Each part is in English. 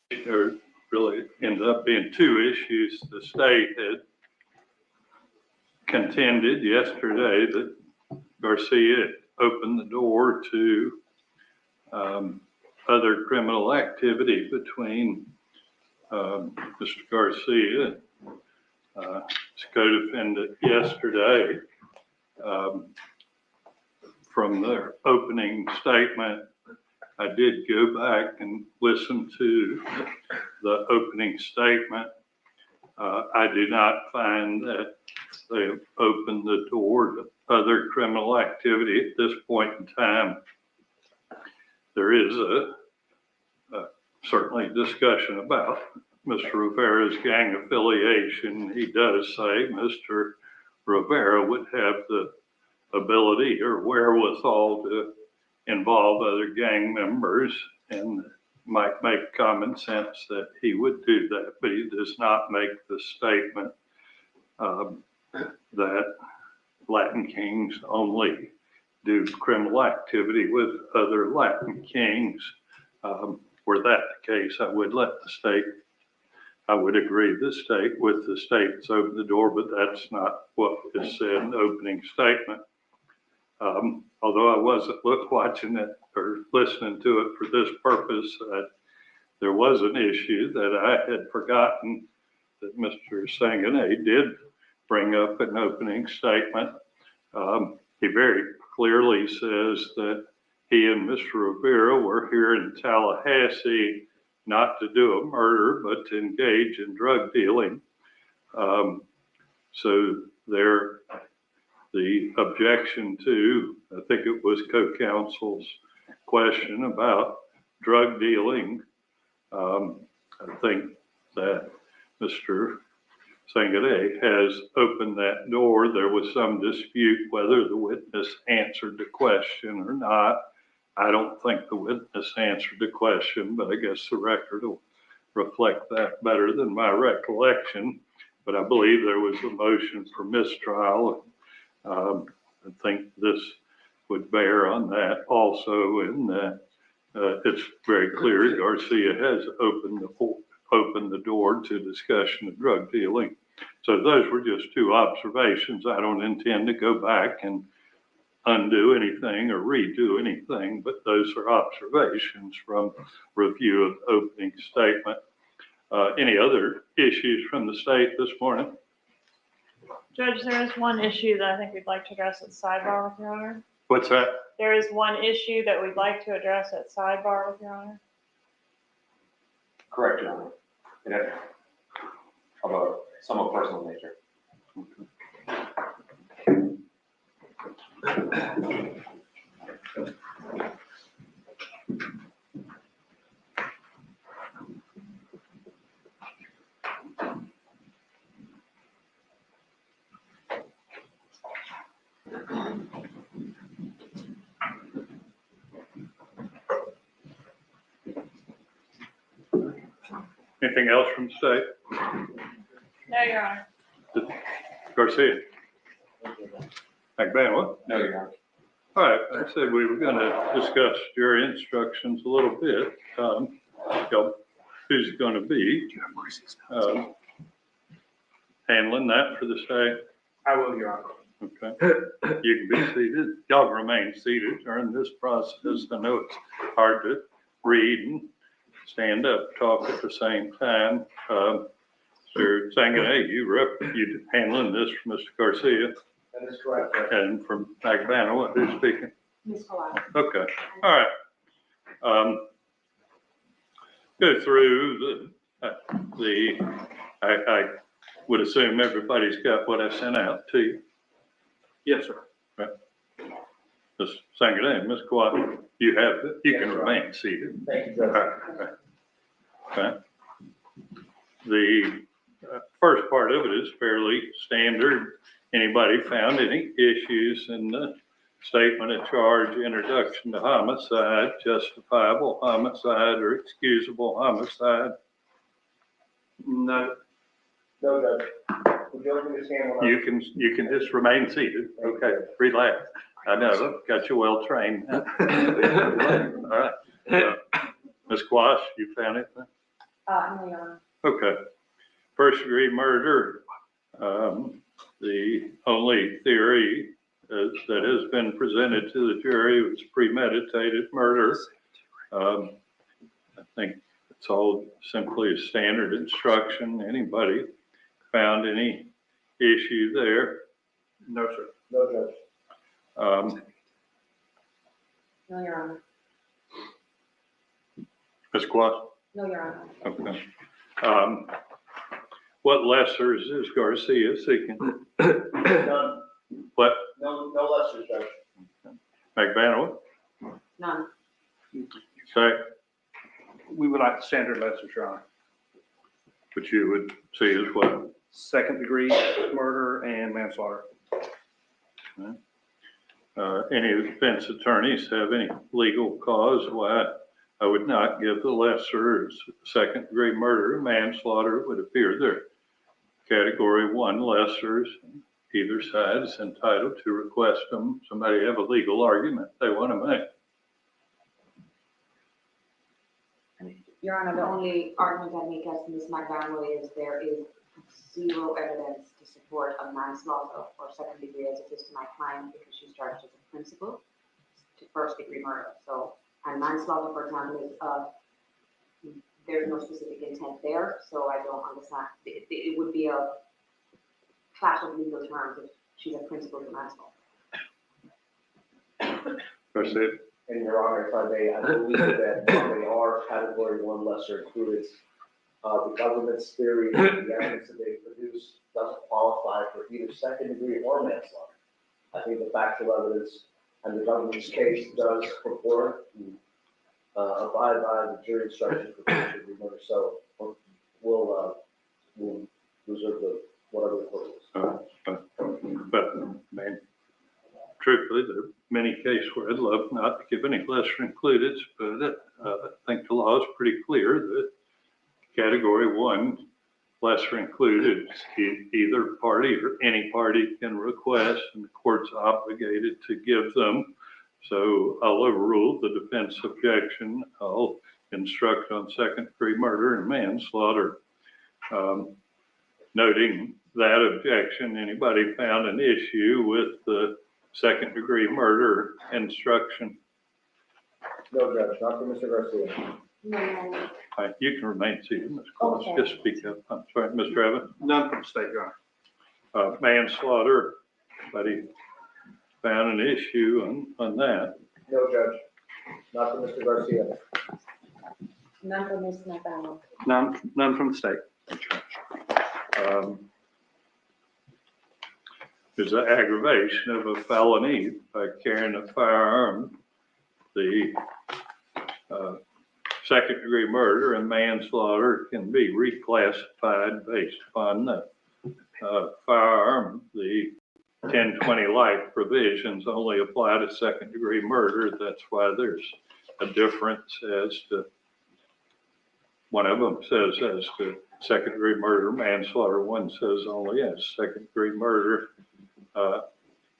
there really ended up being two issues. The state had contended yesterday that Garcia had opened the door to other criminal activity between Mr. Garcia and his co-defendant yesterday. From their opening statement, I did go back and listen to the opening statement. I do not find that they have opened the door to other criminal activity at this point in time. There is certainly discussion about Mr. Rivera's gang affiliation. He does say Mr. Rivera would have the ability or wherewithal to involve other gang members, and might make common sense that he would do that, but he does not make the statement that Latin Kings only do criminal activity with other Latin Kings. Were that the case, I would let the state, I would agree with the state to open the door, but that's not what is said in the opening statement. Although I wasn't watching it or listening to it for this purpose, there was an issue that I had forgotten that Mr. Sangané did bring up in opening statement. He very clearly says that he and Mr. Rivera were here in Tallahassee not to do a murder, but to engage in drug dealing. So the objection to, I think it was co-counsel's question about drug dealing. I think that Mr. Sangané has opened that door. There was some dispute whether the witness answered the question or not. I don't think the witness answered the question, but I guess the record will reflect that better than my recollection. But I believe there was a motion for mistrial. I think this would bear on that also, in that it's very clear Garcia has opened the door to discussion of drug dealing. So those were just two observations. I don't intend to go back and undo anything or redo anything, but those are observations from review of the opening statement. Any other issues from the state this morning? Judge, there is one issue that I think we'd like to address at sidebar with Your Honor. What's that? There is one issue that we'd like to address at sidebar with Your Honor. Correct, Your Honor. Yeah. Of a somewhat personal nature. Anything else from the state? No, Your Honor. Garcia? Magbanua? No, Your Honor. All right, I said we were going to discuss jury instructions a little bit. Who's going to be handling that for the state? I will, Your Honor. Okay. You can be seated. Y'all remain seated during this process. I know it's hard to read and stand up, talk at the same time. Mr. Sangané, you handling this from Mr. Garcia? That is correct. And from Magbanua, who's speaking? Ms. Kalai. Okay, all right. Go through I would assume everybody's got what I sent out to you. Yes, sir. Right. Ms. Sangané, Ms. Kawhi, you have it. You can remain seated. Thank you, Judge. All right. Okay. The first part of it is fairly standard. Anybody found any issues in the statement of charge, introduction to homicide, justifiable homicide, or excusable homicide? No. No, Judge. Would you like me to stand on that? You can just remain seated. Okay, relax. I know, got you well trained. All right. Ms. Quash, you found anything? No, Your Honor. Okay. First degree murder, the only theory that has been presented to the jury was premeditated murder. I think it's all simply a standard instruction. Anybody found any issue there? No, sir. No, Judge. No, Your Honor. Ms. Quast? No, Your Honor. Okay. What lessers is Garcia seeking? None. What? No lessers, Judge. Magbanua? None. Okay, We would like the standard lessons, Your Honor. which you would see as well. Second degree murder and manslaughter. Any defense attorneys have any legal cause why I would not give the lessers second degree murder and manslaughter? It would appear they're category 1 lessers. Either side is entitled to request them. Somebody have a legal argument they want to make. Your Honor, the only argument I make as to Ms. Magbanua is there is zero evidence to support a manslaughter or second degree as it is to my client because she's charged as a principal to first degree murder. So, and manslaughter, for example, is there's no specific intent there. So I don't understand. It would be a clash of legal terms if she's a principal to manslaughter. Garcia? And Your Honor, if I may, I believe that they are category 1 lesser included. The government's theory, the evidence that they produced doesn't qualify for either second degree or manslaughter. I think the factual evidence and the government's case does purport to abide by the jury instruction for first degree murder. So we'll reserve whatever the court is. But, man, truthfully, there are many cases where I'd love not to give any lesser included, but I think the law is pretty clear that category 1 lesser included, either party or any party can request, and the court's obligated to give them. So I'll overrule the defense objection. I'll instruct on second degree murder and manslaughter. Noting that objection, anybody found an issue with the second degree murder instruction? No, Judge, not for Mr. Garcia. No. You can remain seated, Ms. Claus. Okay. Just speak up. I'm sorry, Mr. Evans. None from the state, Your Honor. Manslaughter, anybody found an issue on that? No, Judge, not for Mr. Garcia. None for Ms. Magbanua. None from the state. There's an aggravation of a felony by carrying a firearm. The second degree murder and manslaughter can be reclassified based upon the firearm. The 1020 life provisions only apply to second degree murder. That's why there's a difference as to, one of them says as to second degree murder, manslaughter, one says only as second degree murder.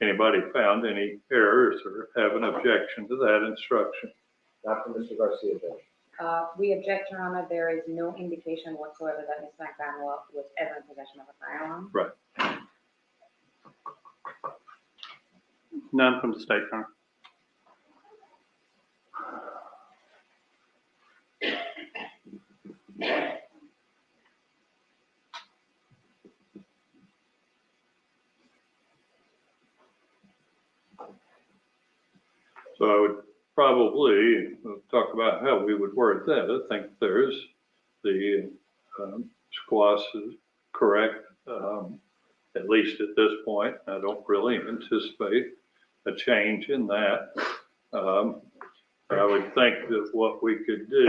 Anybody found any errors or have an objection to that instruction? Not for Mr. Garcia, Judge. We object, Your Honor. There is no indication whatsoever that Ms. Magbanua was ever in possession of a firearm. Right. None from the state, Your Honor. So I would probably talk about how we would word that. I think there's the squash is correct, at least at this point. I don't really anticipate a change in that. I would think that what we could do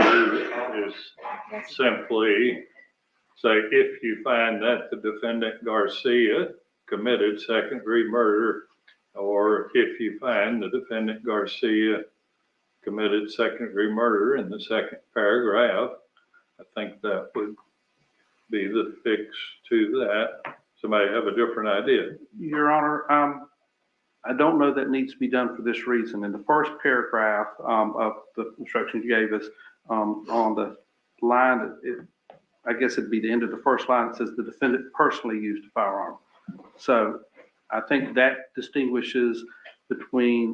is simply say, if you find that the defendant Garcia committed second degree murder, or if you find the defendant Garcia committed second degree murder in the second paragraph, I think that would be the fix to that. Somebody have a different idea? Your Honor, I don't know that needs to be done for this reason. In the first paragraph of the instructions you gave us, on the line, I guess it'd be the end of the first line, it says the defendant personally used a firearm. So I think that distinguishes between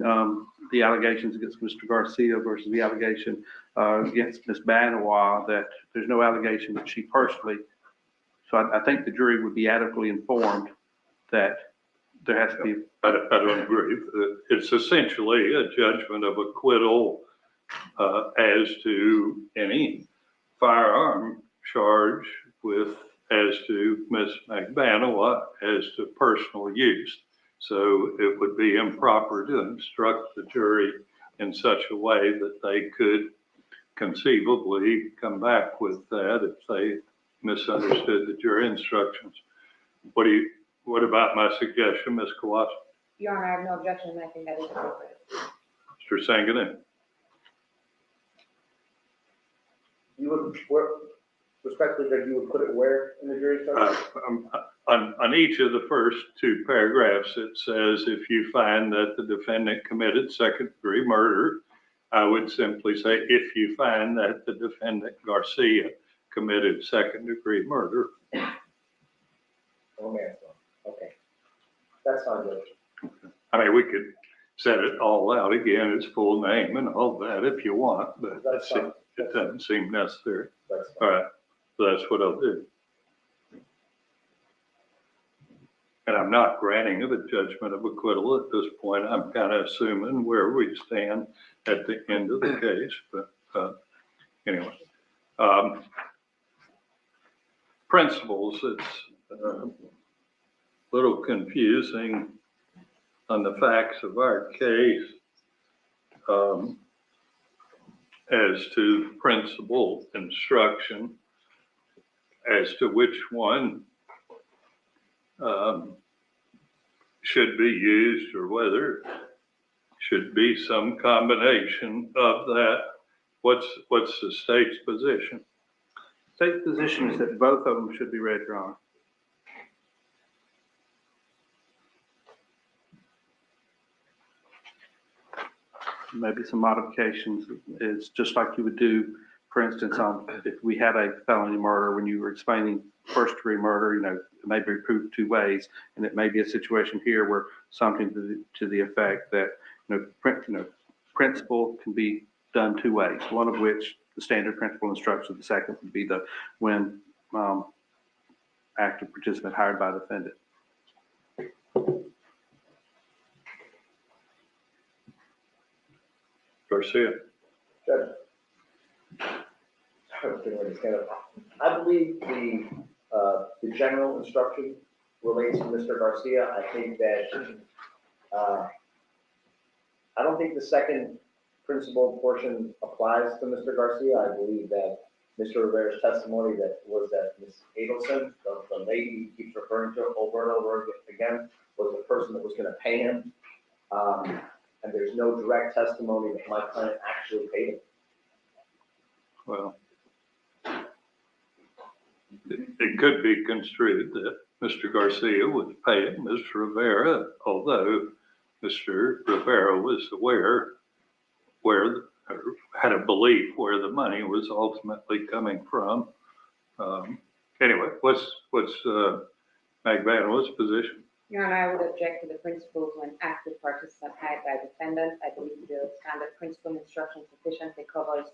the allegations against Mr. Garcia versus the allegation against Ms. Magbanua, that there's no allegation that she personally. So I think the jury would be adequately informed that there has to be. I don't agree. It's essentially a judgment of acquittal as to any firearm charge with, as to Ms. Magbanua, as to personal use. So it would be improper to instruct the jury in such a way that they could conceivably come back with that if they misunderstood the jury instructions. What about my suggestion, Ms. Kowalski? Your Honor, I have no objection, and I think that is appropriate. Mr. Sanganin? You would, respectfully, Judge, you would put it where in the jury instructions? On each of the first two paragraphs, it says if you find that the defendant committed second-degree murder, I would simply say if you find that the defendant Garcia committed second-degree murder. Oh, man, okay. That's fine, Judge. I mean, we could set it all out again, its full name and all that if you want, but That's fine. it doesn't seem necessary. That's All fine. right, so that's what I'll do. And I'm not granting of a judgment of acquittal at this point. I'm kind of assuming where we stand at the end of the case, but anyway. Principles, it's a little confusing on the facts of our case as to principle instruction as to which one should be used or whether should be some combination of that. What's the state's position? State's position is that both of them should be read, Your Honor. Maybe some modifications is just like you would do, for instance, on if we had a felony murder, when you were explaining first degree murder, it may be proved two ways, and it may be a situation here where something to the effect that principle can be done two ways. One of which the standard principle instruction. The second would be the when active participant hired by the defendant. Garcia. Judge. I believe the general instruction relates to Mr. Garcia. I think that, I don't think the second principle portion applies to Mr. Garcia. I believe that Mr. Rivera's testimony that Ms. Adelson, the lady he keeps referring to over and over again, was the person that was going to pay him. And there's no direct testimony that my client actually paid him. Well, it could be construed that Mr. Garcia was paying Mr. Rivera, although Mr. Rivera was aware or had a belief where the money was ultimately coming from. Anyway, what's Magbanua's position? Your Honor, I would object to the principles when active participant hired by defendant. I believe the standard principle instruction sufficiently covers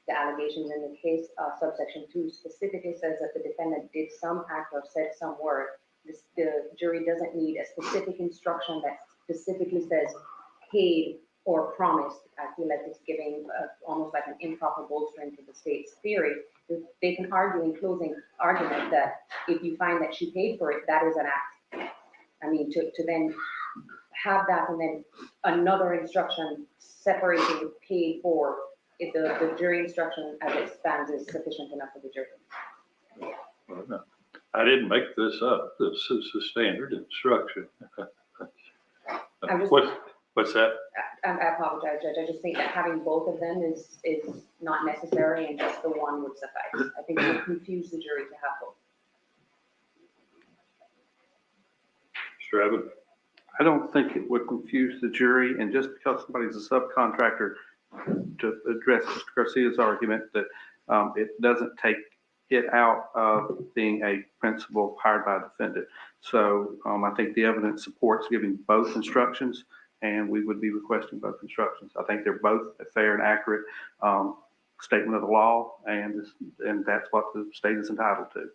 the allegations in the case. Subsection 2 specifically says that the defendant did some act or said some word. The jury doesn't need a specific instruction that specifically says paid or promised. I feel like it's giving almost like an improper bolstering to the state's theory. They can argue in closing argument that if you find that she paid for it, that is an act. I mean, to then have that and then another instruction separating paid for, if the jury instruction as it stands is sufficient enough for the jury. Well, no, I didn't make this up. This is the standard instruction. What's that? I apologize, Judge. I just think that having both of them is not necessary and just the one would suffice. I think it would confuse the jury to have both. Mr. Evans? I don't think it would confuse the jury, and just because somebody's a subcontractor, to address Mr. Garcia's argument that it doesn't take it out of being a principal hired by a defendant. So I think the evidence supports giving both instructions, and we would be requesting both instructions. I think they're both a fair and accurate statement of the law, and that's what the state is entitled to.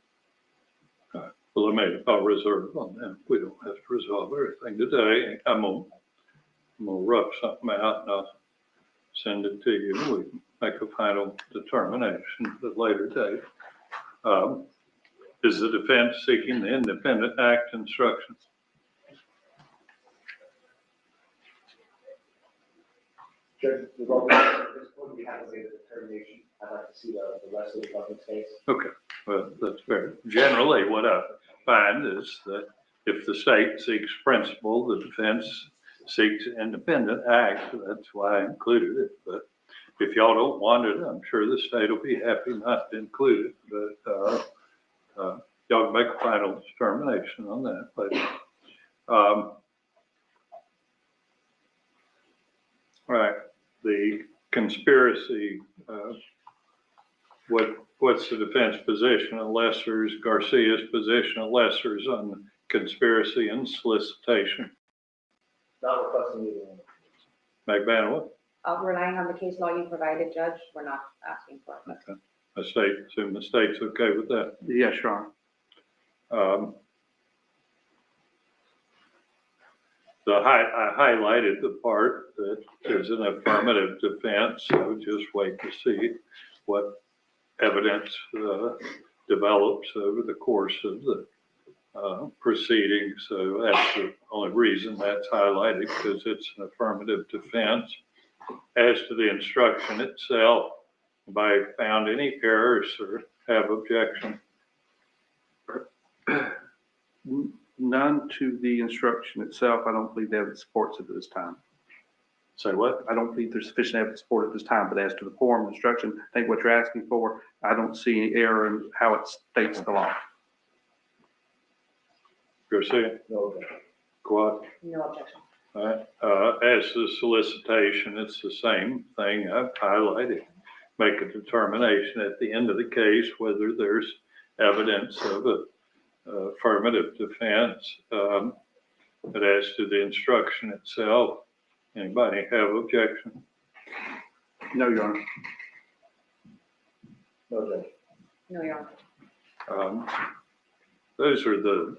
Well, I'll reserve on that. We don't have to resolve everything today. I'm gonna rough something out and I'll send it to you. We can make a final determination at a later date. Is the defense seeking the independent act instructions? Judge, at this point, we haven't made a determination. I'd like to see the rest of the government's case. Okay, well, that's fair. Generally, what I find is that if the state seeks principle, the defense seeks independent act. That's why I included it. But if y'all don't want it, I'm sure the state will be happy not to include it. But y'all can make a final determination on that later. All right, the conspiracy, what's the defense position of lessers, Garcia's position of lessers on conspiracy and solicitation? Not requesting either one. Magbanua? Relying on the case law you provided, Judge, we're not asking for it. Okay. Assume the state's okay with that. Yes, Your Honor. I highlighted the part that there's an affirmative defense. I would just wait to see what evidence develops over the course of the proceedings. So that's the only reason that's highlighted, because it's an affirmative defense. As to the instruction itself, have I found any errors or have objection? None to the instruction itself. I don't believe the evidence supports it at this time. Say what? I don't believe there's sufficient evidence to support it at this time, but as to the form of instruction, I think what you're asking for, I don't see any error in how it states the law. Garcia? No objection. Quad? No objection. All right. As to solicitation, it's the same thing I've highlighted. Make a determination at the end of the case whether there's evidence of a affirmative defense. But as to the instruction itself, anybody have objection? No, Your Honor. No objection. No, Your Honor. Those are the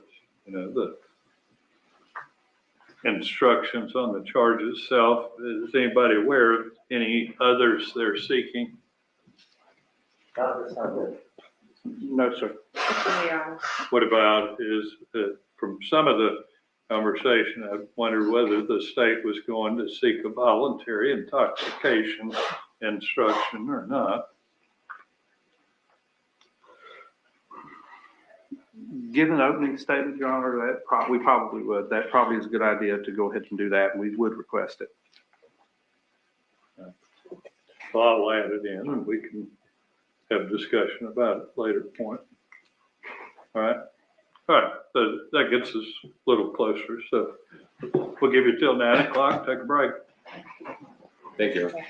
instructions on the charge itself. Is anybody aware of any others they're seeking? Not this time, Judge. No, sir. No, Your Honor. What about is that from some of the conversation, I wondered whether the state was going to seek a voluntary intoxication instruction or not. Given an opening statement, Your Honor, we probably would. That probably is a good idea to go ahead and do that, and we would request it. So I'll add it in and we can have a discussion about it later point. All right. So that gets us a little closer. So we'll give you till 9 o'clock, take a break. Thank you. Okay.